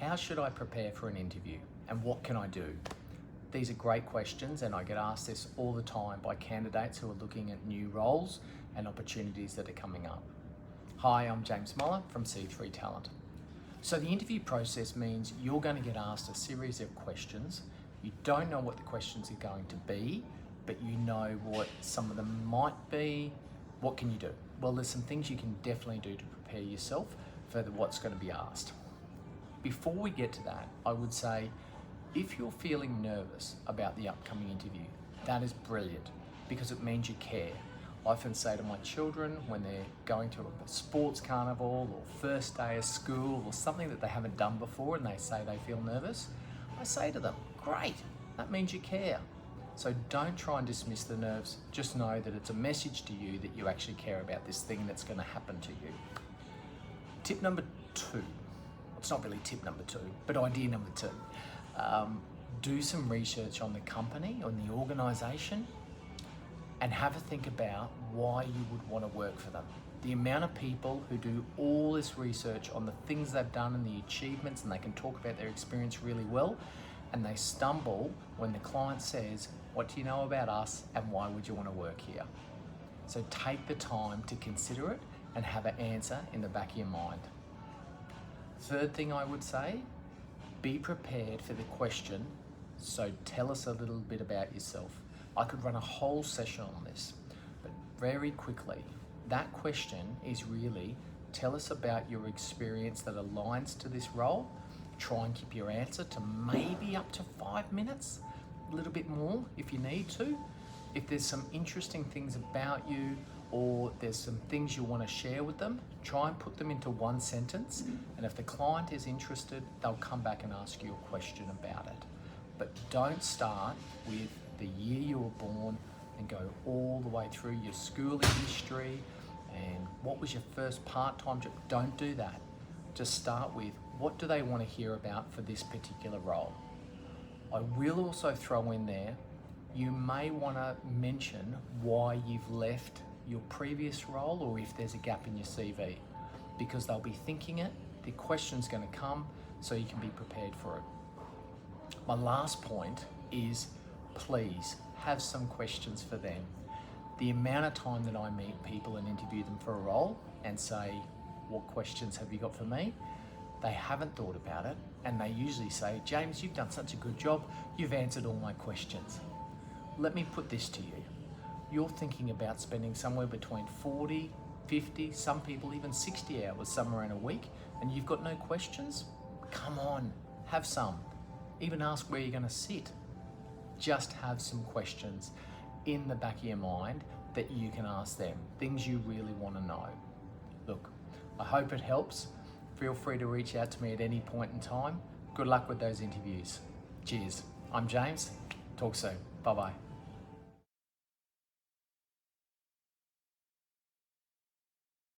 How should I prepare for an interview and what can I do? These are great questions, and I get asked this all the time by candidates who are looking at new roles and opportunities that are coming up. Hi, I'm James Muller from C3 Talent. So the interview process means you're going to get asked a series of questions. You don't know what the questions are going to be, but you know what some of them might be. What can you do? Well, there's some things you can definitely do to prepare yourself for what's going to be asked. Before we get to that, I would say, if you're feeling nervous about the upcoming interview, that is brilliant because it means you care. I often say to my children when they're going to a sports carnival or first day of school or something that they haven't done before and they say they feel nervous, I say to them, great, that means you care. So don't try and dismiss the nerves, just know that it's a message to you that you actually care about this thing that's going to happen to you. Tip number 2, it's not really tip number 2, but idea number 2. Do some research on the company, on the organisation, and have a think about why you would want to work for them. The amount of people who do all this research on the things they've done and the achievements, and they can talk about their experience really well, and they stumble when the client says, what do you know about us and why would you want to work here? So take the time to consider it and have an answer in the back of your mind. Third thing I would say, be prepared for the question, so tell us a little bit about yourself. I could run a whole session on this, but very quickly, that question is really, tell us about your experience that aligns to this role. Try and keep your answer to maybe up to 5 minutes, a little bit more if you need to. If there's some interesting things about you or there's some things you want to share with them, try and put them into one sentence. And if the client is interested, they'll come back and ask you a question about it. But don't start with the year you were born and go all the way through your schooling history and what was your first part-time job. Don't do that. Just start with, what do they want to hear about for this particular role? I will also throw in there, you may want to mention why you've left your previous role or if there's a gap in your CV, because they'll be thinking it, the question's going to come, so you can be prepared for it. My last point is, please have some questions for them. The amount of time that I meet people and interview them for a role and say, what questions have you got for me? They haven't thought about it, and they usually say, James, you've done such a good job, you've answered all my questions. Let me put this to you. You're thinking about spending somewhere between 40, 50, some people even 60 hours somewhere in a week, and you've got no questions? Come on, have some. Even ask where you're going to sit. Just have some questions in the back of your mind that you can ask them, things you really want to know. Look, I hope it helps. Feel free to reach out to me at any point in time. Good luck with those interviews. Cheers. I'm James. Talk soon. Bye-bye.